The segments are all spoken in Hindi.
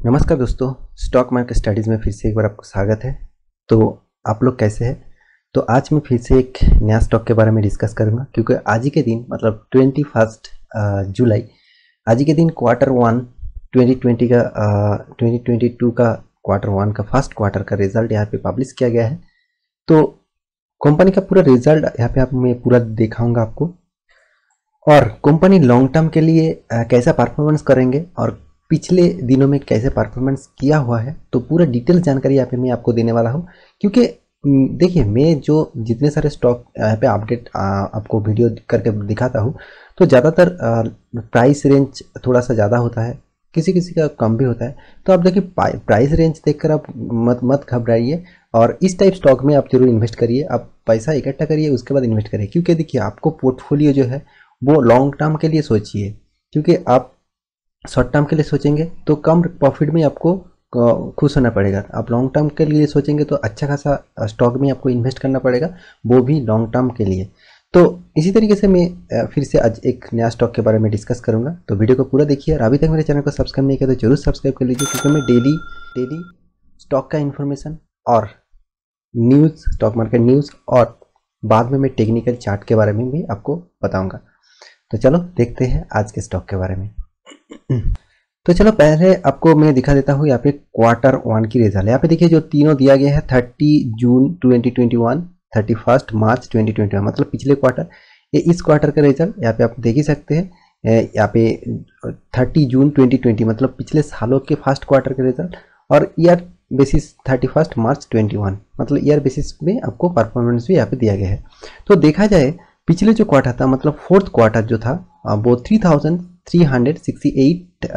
नमस्कार दोस्तों, स्टॉक मार्केट स्टडीज़ में फिर से एक बार आपको स्वागत है। तो आप लोग कैसे हैं? तो आज मैं फिर से एक नया स्टॉक के बारे में डिस्कस करूंगा, क्योंकि आज ही के दिन मतलब 21 जुलाई आज ही के दिन Q1 2020 का 2022 का Q1 का फर्स्ट क्वार्टर का रिजल्ट यहाँ पे पब्लिश किया गया है। तो कंपनी का पूरा रिजल्ट यहाँ पे मैं पूरा दिखाऊंगा आपको, और कंपनी लॉन्ग टर्म के लिए कैसा परफॉर्मेंस करेंगे और पिछले दिनों में कैसे परफॉर्मेंस किया हुआ है, तो पूरा डिटेल जानकारी यहाँ पे मैं आपको देने वाला हूँ। क्योंकि देखिए, मैं जो जितने सारे स्टॉक यहाँ पे अपडेट आपको वीडियो करके दिखाता हूँ, तो ज़्यादातर प्राइस रेंज थोड़ा सा ज़्यादा होता है, किसी किसी का कम भी होता है। तो आप देखिए, प्राइस रेंज देखकर आप मत घबराइए, और इस टाइप स्टॉक में आप जरूर इन्वेस्ट करिए। आप पैसा इकट्ठा करिए, उसके बाद इन्वेस्ट करिए। क्योंकि देखिए, आपको पोर्टफोलियो जो है वो लॉन्ग टर्म के लिए सोचिए, क्योंकि आप शॉर्ट टर्म के लिए सोचेंगे तो कम प्रॉफिट में आपको खुश होना पड़ेगा। आप लॉन्ग टर्म के लिए सोचेंगे तो अच्छा खासा स्टॉक में आपको इन्वेस्ट करना पड़ेगा, वो भी लॉन्ग टर्म के लिए। तो इसी तरीके से मैं फिर से आज एक नया स्टॉक के बारे में डिस्कस करूंगा। तो वीडियो को पूरा देखिए, और अभी तक मेरे चैनल को सब्सक्राइब नहीं किया तो जरूर सब्सक्राइब कर लीजिए, क्योंकि मैं डेली स्टॉक का इन्फॉर्मेशन और न्यूज़, स्टॉक मार्केट न्यूज़, और बाद में मैं टेक्निकल चार्ट के बारे में भी आपको बताऊंगा। तो चलो देखते हैं आज के स्टॉक के बारे में। तो चलो पहले आपको मैं दिखा देता हूँ यहाँ पे Q1 की रिजल्ट। यहाँ पे देखिए, जो तीनों दिया गया है 30 जून 2021, 31 मार्च 2021, मतलब पिछले क्वार्टर, ये इस क्वार्टर का रिजल्ट यहाँ पे आप देख ही सकते हैं। यहाँ पे 30 जून 2020 मतलब पिछले सालों के फर्स्ट क्वार्टर का रिजल्ट, और ईयर बेसिस 31 मार्च 21 मतलब ईयर बेसिस में आपको परफॉर्मेंस भी यहाँ पे दिया गया है। तो देखा जाए, पिछले जो क्वार्टर था मतलब फोर्थ क्वार्टर जो था, वो 3368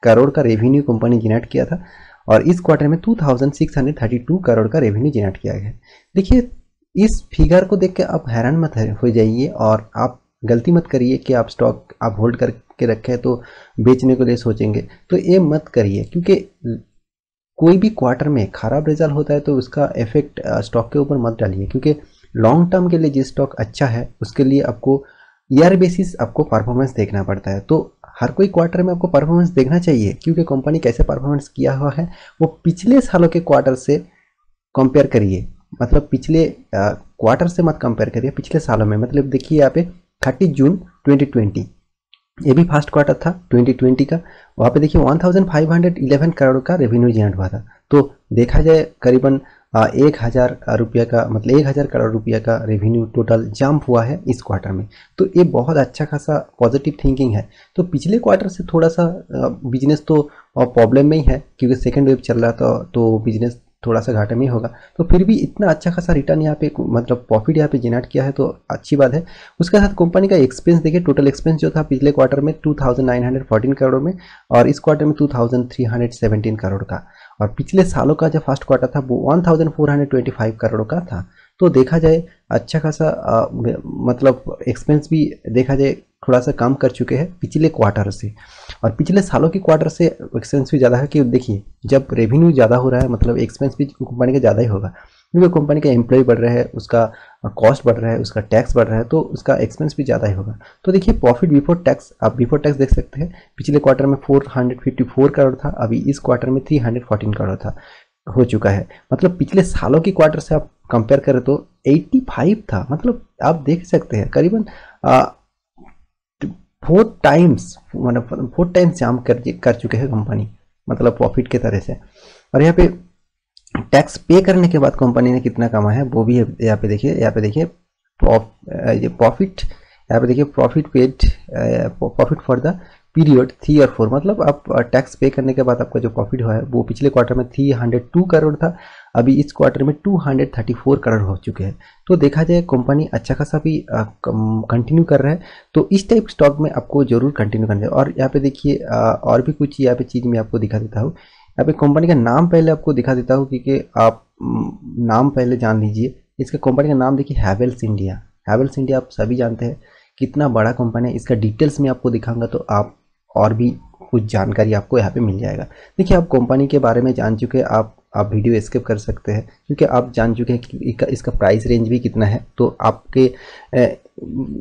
करोड़ का रेवेन्यू कंपनी जनरेट किया था, और इस क्वार्टर में 2632 करोड़ का रेवेन्यू जनरेट किया गया है। देखिए, इस फिगर को देख के आप हैरान मत हो जाइए, और आप गलती मत करिए कि आप स्टॉक आप होल्ड करके रखे तो बेचने के लिए सोचेंगे, तो ये मत करिए। क्योंकि कोई भी क्वार्टर में खराब रिजल्ट होता है तो उसका इफेक्ट स्टॉक के ऊपर मत डालिए। क्योंकि लॉन्ग टर्म के लिए जिस स्टॉक अच्छा है उसके लिए आपको ईयर बेसिस आपको परफॉर्मेंस देखना पड़ता है। तो हर कोई क्वार्टर में आपको परफॉर्मेंस देखना चाहिए, क्योंकि कंपनी कैसे परफॉर्मेंस किया हुआ है वो पिछले सालों के क्वार्टर से कंपेयर करिए। मतलब पिछले क्वार्टर से मत कंपेयर करिए, पिछले सालों में। मतलब देखिए, यहाँ पे 30 जून 2020, ये भी फर्स्ट क्वार्टर था 2020 का। वहाँ पे देखिए 1511 करोड़ का रेवेन्यू जनरेट हुआ था। तो देखा जाए, करीबन 1000 रुपये का, मतलब 1000 करोड़ रुपये का रेवेन्यू टोटल जंप हुआ है इस क्वार्टर में। तो ये बहुत अच्छा खासा पॉजिटिव थिंकिंग है। तो पिछले क्वार्टर से थोड़ा सा बिजनेस तो प्रॉब्लम में ही है, क्योंकि सेकेंड वेव चल रहा था, तो बिजनेस थोड़ा सा घाटे में ही होगा। तो फिर भी इतना अच्छा खासा रिटर्न यहाँ पे, मतलब प्रॉफिट यहाँ पे जनरेट किया है, तो अच्छी बात है। उसके साथ कंपनी का एक्सपेंस देखिए, टोटल एक्सपेंस जो था पिछले क्वार्टर में 2914 करोड़ में, और इस क्वार्टर में 2317 करोड़ का। और पिछले सालों का जो फर्स्ट क्वार्टर था वो 1425 करोड़ का था। तो देखा जाए, अच्छा खासा मतलब एक्सपेंस भी देखा जाए थोड़ा सा कम कर चुके हैं पिछले क्वार्टर से, और पिछले सालों के क्वार्टर से एक्सपेंस भी ज़्यादा है। कि देखिए, जब रेवेन्यू ज़्यादा हो रहा है मतलब एक्सपेंस भी कंपनी का ज़्यादा ही होगा, क्योंकि कंपनी का एम्प्लॉय बढ़ रहा है, उसका कॉस्ट बढ़ रहा है, उसका टैक्स बढ़ रहा है, तो उसका एक्सपेंस भी ज़्यादा ही होगा। तो देखिए, प्रॉफिट बिफोर टैक्स, आप बिफोर टैक्स देख सकते हैं, पिछले क्वार्टर में 454 करोड़ था, अभी इस क्वार्टर में 314 करोड़ था हो चुका है। मतलब पिछले सालों की क्वार्टर से आप कंपेयर करें तो 85 था। मतलब आप देख सकते हैं, करीबन 4 टाइम्स, मतलब 4 टाइम्स जंप कर चुके हैं कंपनी, मतलब प्रॉफिट के तरह से। और यहाँ पे टैक्स पे करने के बाद कंपनी ने कितना कमाया है वो भी यहाँ पे देखिए। यहाँ पे देखिए प्रॉफिट, यहाँ पे देखिए profit paid, profit for the period 3 और 4, मतलब आप टैक्स पे करने के बाद आपका जो प्रॉफिट हुआ है वो पिछले क्वार्टर में 302 करोड़ था, अभी इस क्वार्टर में 234 करोड़ हो चुके हैं। तो देखा जाए, कंपनी अच्छा खासा भी कंटिन्यू कर रहा है। तो इस टाइप स्टॉक में आपको जरूर कंटिन्यू करना है। और यहाँ पे देखिए, और भी कुछ यहाँ पे चीज़ मैं आपको दिखा देता हूँ। यहाँ पे कंपनी का नाम पहले आपको दिखा देता हूँ, क्योंकि आप नाम पहले जान लीजिए। इसका कंपनी का नाम देखिए, हैवेल्स इंडिया। हैवेल्स इंडिया आप सभी जानते हैं कितना बड़ा कंपनी है। इसका डिटेल्स में आपको दिखाऊंगा, तो आप और भी कुछ जानकारी आपको यहाँ पे मिल जाएगा। देखिए, आप कंपनी के बारे में जान चुके हैं, आप वीडियो स्किप कर सकते हैं, क्योंकि आप जान चुके हैं कि इसका प्राइस रेंज भी कितना है। तो आपके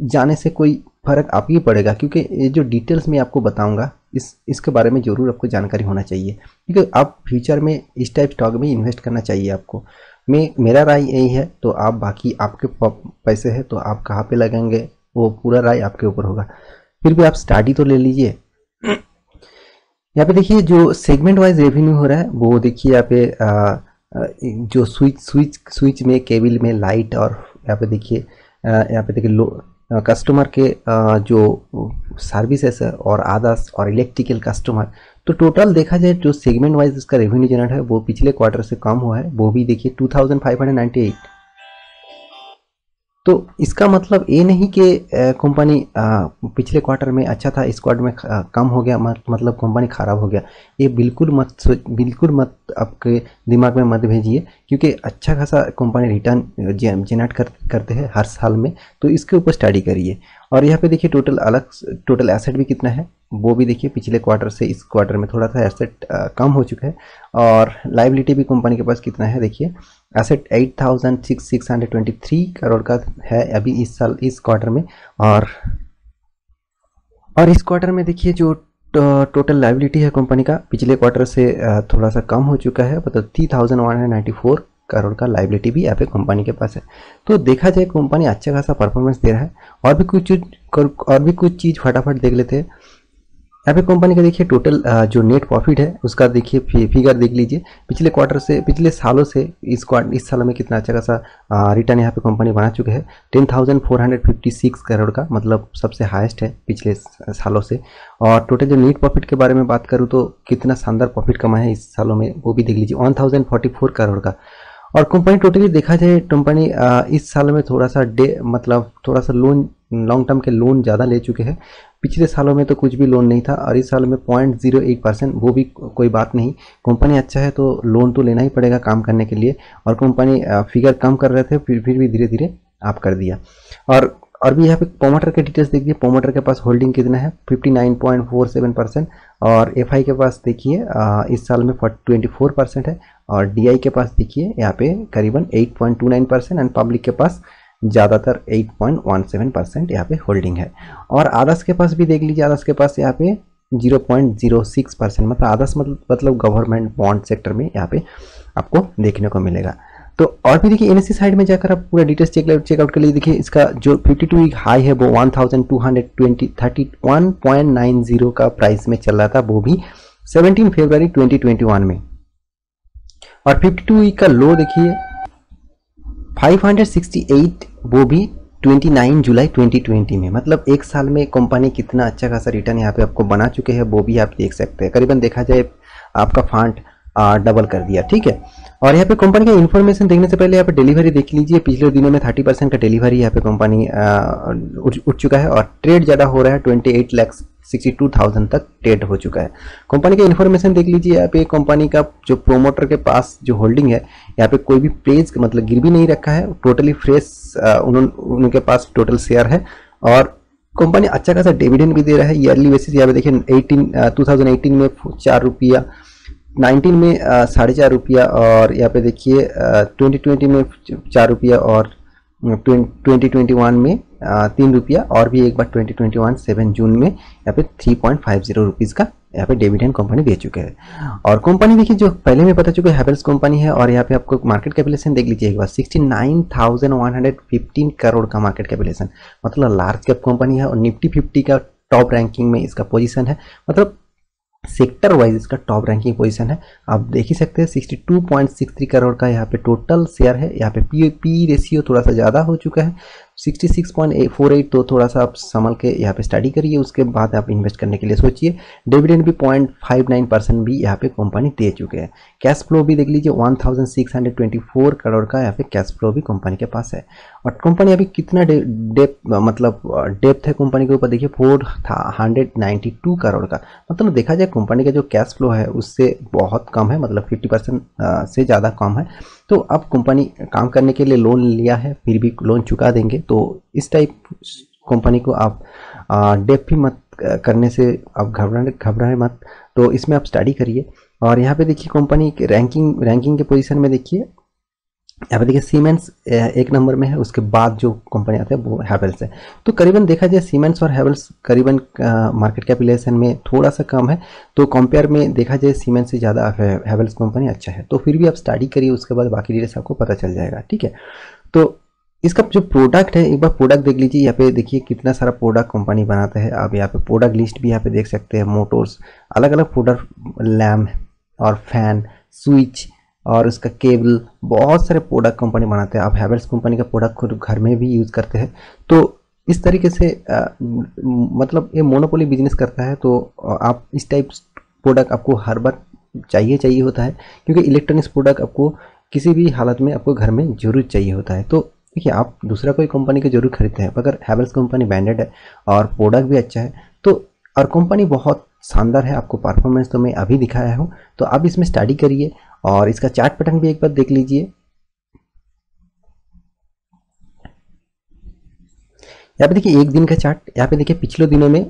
जाने से कोई फर्क आप ही पड़ेगा, क्योंकि ये जो डिटेल्स मैं आपको बताऊंगा इसके बारे में ज़रूर आपको जानकारी होना चाहिए, क्योंकि आप फ्यूचर में इस टाइप स्टॉक में इन्वेस्ट करना चाहिए आपको। मेरा राय यही है। तो आप बाकी आपके पैसे हैं तो आप कहाँ पे लगाएंगे वो पूरा राय आपके ऊपर होगा, फिर भी आप स्टडी तो ले लीजिए। यहाँ पे देखिए जो सेगमेंट वाइज रेवेन्यू हो रहा है वो देखिए यहाँ पे जो स्विच में, केबल में, लाइट, और यहाँ पे देखिए कस्टमर के जो सर्विसेज है और आदास और इलेक्ट्रिकल कस्टमर, तो टोटल देखा जाए जो सेगमेंट वाइज इसका रेवेन्यू जनरेट है वो पिछले क्वार्टर से कम हुआ है, वो भी देखिए 2598। तो इसका मतलब ये नहीं कि कंपनी पिछले क्वार्टर में अच्छा था, इस क्वार्टर में कम हो गया, मतलब कंपनी खराब हो गया। ये बिल्कुल मत आपके दिमाग में मत भेजिए, क्योंकि अच्छा खासा कंपनी रिटर्न जनरेट करते हैं हर साल में, तो इसके ऊपर स्टडी करिए। और यहाँ पे देखिए टोटल एसेट भी कितना है वो भी देखिए, पिछले क्वार्टर से इस क्वार्टर में थोड़ा सा एसेट कम हो चुका है। और लाइबिलिटी भी कंपनी के पास कितना है देखिए, एसेट 8623 करोड़ का है अभी इस साल इस क्वार्टर में। और इस क्वार्टर में देखिए जो टोटल लाइबिलिटी है कंपनी का पिछले क्वार्टर से थोड़ा सा कम हो चुका है, मतलब 3194 करोड़ का लाइबिलिटी भी यहाँ पे कंपनी के पास है। तो देखा जाए कंपनी अच्छा खासा परफॉर्मेंस दे रहा है। और भी कुछ चीज़ फटाफट देख लेते हैं। यहाँ पे कंपनी का देखिए टोटल जो नेट प्रॉफिट है उसका देखिए फिगर देख लीजिए, पिछले क्वार्टर से, पिछले सालों से इस साल में कितना अच्छा खासा रिटर्न यहाँ पे कंपनी बना चुके हैं, 10,456 करोड़ का, मतलब सबसे हाईएस्ट है पिछले सालों से। और टोटल जो नेट प्रॉफिट के बारे में बात करूँ तो कितना शानदार प्रॉफिट कमाया है इस सालों में वो भी देख लीजिए, 1044 करोड़ का। और कंपनी टोटली देखा जाए कंपनी इस साल में थोड़ा सा थोड़ा सा लोन, लॉन्ग टर्म के लोन ज़्यादा ले चुके हैं। पिछले सालों में तो कुछ भी लोन नहीं था, और इस साल में 0.08%, वो भी कोई बात नहीं, कंपनी अच्छा है तो लोन तो लेना ही पड़ेगा काम करने के लिए। और कंपनी फिगर कम कर रहे थे, फिर भी धीरे धीरे आप कर दिया। और भी यहाँ पे प्रोमोटर के डिटेल्स देखिए, प्रोमोटर के पास होल्डिंग कितना है 59.47%, और एफआई के पास देखिए इस साल में 24% है, और डीआई के पास देखिए यहाँ पे करीबन 8.29%, एंड पब्लिक के पास ज़्यादातर 8.17% यहाँ पे होल्डिंग है। और आदर्श के पास भी देख लीजिए, आदर्श के पास यहाँ पे 0.06%, मतलब आदर्श मतलब गवर्नमेंट बॉन्ड सेक्टर में यहाँ पे आपको देखने को मिलेगा। तो और भी देखिए एनएससी साइड में जाकर आप पूरा डिटेल्स चेकआउट कर लीजिए। देखिए इसका जो 52 वीक हाई है वो 1231.90 का प्राइस में चल रहा था, वो भी 17 फरवरी 2021 में। और 52 वीक का लो देखिए 568, वो भी 29 जुलाई 2020 में। मतलब एक साल में कंपनी कितना अच्छा खासा रिटर्न यहाँ पे आपको बना चुके हैं वो भी आप देख सकते हैं। करीबन देखा जाए आपका फंड डबल कर दिया, ठीक है। और यहाँ पे कंपनी का इन्फॉर्मेशन देखने से पहले यहाँ पे डिलीवरी देख लीजिए। पिछले दिनों में 30% का डिलीवरी यहाँ पे कंपनी उठ चुका है, और ट्रेड ज़्यादा हो रहा है, 28,62,000 तक ट्रेड हो चुका है। कंपनी का इन्फॉर्मेशन देख लीजिए। यहाँ पे कंपनी का जो प्रोमोटर के पास जो होल्डिंग है, यहाँ पे कोई भी पेज मतलब गिरवी नहीं रखा है, टोटली फ्रेश उनके पास टोटल शेयर है। और कंपनी अच्छा खासा डिविडेंड भी दे रहा है ईयरली बेसिस। यहाँ पे देखिए 2018 में 4 रुपया, 19 में 4.5 रुपया, और यहाँ पे देखिए 2020 में 4 रुपया, और 2021 में 3 रुपया, और भी एक बार 2021 7 जून में यहाँ पे 3.50 रुपीज़ का यहाँ पे डिविडेंड कंपनी दे चुके हैं। और कंपनी देखिए जो पहले में पता चुका है हैवेल्स कंपनी है, और यहाँ पे आपको मार्केट कैपिटलाइजेशन देख लीजिए एक बार, 69,115 करोड़ का मार्केट कैपिटलाइजेशन, मतलब लार्ज कैप कंपनी है। और निफ्टी 50 का टॉप रैंकिंग में इसका पोजीशन है, मतलब सेक्टर वाइज इसका टॉप रैंकिंग पोजीशन है। आप देख ही सकते हैं 62.63 करोड़ का यहाँ पे टोटल शेयर है। यहाँ पे पी रेशियो थोड़ा सा ज़्यादा हो चुका है, 66.48, तो थोड़ा सा आप संभल के यहाँ पे स्टडी करिए, उसके बाद आप इन्वेस्ट करने के लिए सोचिए। डिविडेंड भी 0.59% भी यहाँ पे कंपनी दे चुके हैं। कैश फ्लो भी देख लीजिए, 1624 करोड़ का यहाँ पे कैश फ्लो भी कंपनी के पास है। और कंपनी अभी कितना डेप्थ है कंपनी के ऊपर देखिए, 492 करोड़ का, मतलब देखा जाए कंपनी का जो कैश फ्लो है उससे बहुत कम है, मतलब 50% से ज़्यादा कम है। तो अब कंपनी काम करने के लिए लोन लिया है, फिर भी लोन चुका देंगे, तो इस टाइप कंपनी को आप डेप भी मत करने से आप घबराए मत, तो इसमें आप स्टडी करिए। और यहाँ पे देखिए कंपनी के रैंकिंग के पोजीशन में देखिए यहाँ पे देखिए सीमेंस एक नंबर में है, उसके बाद जो कंपनी आता है वो हैवेल्स है। तो करीबन देखा जाए सीमेंस और हैवेल्स करीबन मार्केट कैपिटलाइजेशन में थोड़ा सा कम है, तो कंपेयर में देखा जाए सीमेंस से ज़्यादा हैवेल्स कंपनी अच्छा है। तो फिर भी आप स्टडी करिए, उसके बाद बाकी डिटेल्स आपको पता चल जाएगा, ठीक है। तो इसका जो प्रोडक्ट है, एक बार प्रोडक्ट देख लीजिए। यहाँ पे देखिए कितना सारा प्रोडक्ट कंपनी बनाता है। आप यहाँ पे प्रोडक्ट लिस्ट भी यहाँ पे देख सकते हैं। मोटर्स, अलग अलग प्रोडक्ट, लैम्प और फैन, स्विच और उसका केबल, बहुत सारे प्रोडक्ट कंपनी बनाते हैं। आप हैवेल्स कंपनी का प्रोडक्ट खुद घर में भी यूज़ करते हैं। तो इस तरीके से मतलब ये मोनोपोली बिजनेस करता है। तो आप इस टाइप प्रोडक्ट आपको हर बार चाहिए होता है, क्योंकि इलेक्ट्रॉनिक्स प्रोडक्ट आपको किसी भी हालत में आपको घर में जरूर चाहिए होता है। तो देखिए आप दूसरा कोई कंपनी के जरूर खरीदते हैं, अगर हैवेल्स कंपनी ब्रांडेड है और प्रोडक्ट भी अच्छा है तो, और कंपनी बहुत शानदार है, आपको परफॉर्मेंस तो मैं अभी दिखाया हूँ, तो आप इसमें स्टडी करिए और इसका चार्ट पैटर्न भी एक बार देख लीजिए। यहाँ पे देखिए एक दिन का चार्ट। यहाँ पे देखिए पिछले दिनों में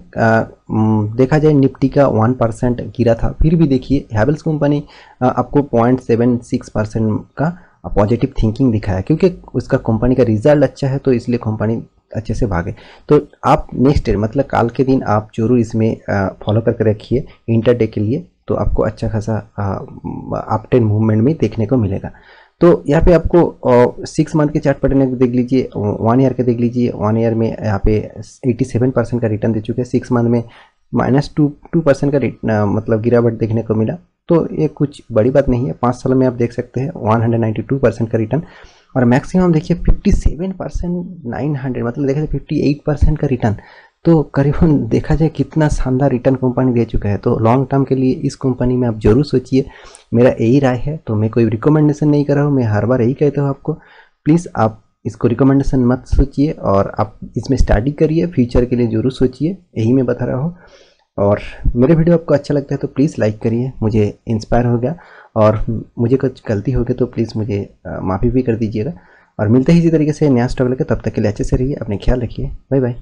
देखा जाए निफ्टी का 1% गिरा था, फिर भी देखिए हैवेल्स कंपनी आपको 0.76% का पॉजिटिव थिंकिंग दिखाया, क्योंकि उसका कंपनी का रिजल्ट अच्छा है, तो इसलिए कंपनी अच्छे से भागे। तो आप नेक्स्ट डे मतलब कल के दिन आप जरूर इसमें फॉलो करके रखिए इंटरडे के लिए, तो आपको अच्छा खासा अप ट्रेंड मूवमेंट में देखने को मिलेगा। तो यहाँ पे आपको 6 मंथ के चार्ट पैटर्न देख लीजिए, 1 ईयर के देख लीजिए। 1 ईयर में यहाँ पे 87% का रिटर्न दे चुके हैं, 6 मंथ में -2% का मतलब गिरावट देखने को मिला। तो ये कुछ बड़ी बात नहीं है, 5 साल में आप देख सकते हैं 192% का रिटर्न, और मैक्सिमम देखिए 57%, 900 मतलब देखा जाए 58% का रिटर्न। तो करीबन देखा जाए कितना शानदार रिटर्न कंपनी दे चुका है। तो लॉन्ग टर्म के लिए इस कंपनी में आप जरूर सोचिए, मेरा यही राय है। तो मैं कोई रिकमेंडेशन नहीं कर रहा हूँ, मैं हर बार यही कहता हूँ आपको, प्लीज़ आप इसको रिकमेंडेशन मत सोचिए और आप इसमें स्टडी करिए, फ्यूचर के लिए जरूर सोचिए, यही मैं बता रहा हूँ। और मेरे वीडियो आपको अच्छा लगता है तो प्लीज़ लाइक करिए, मुझे इंस्पायर हो गया, और मुझे कुछ गलती हो गई तो प्लीज़ मुझे माफ़ी भी कर दीजिएगा। और मिलते ही इसी तरीके से नया स्टॉक लेकर, तब तक के लिए अच्छे से रहिए, अपने ख्याल रखिए, बाय बाय।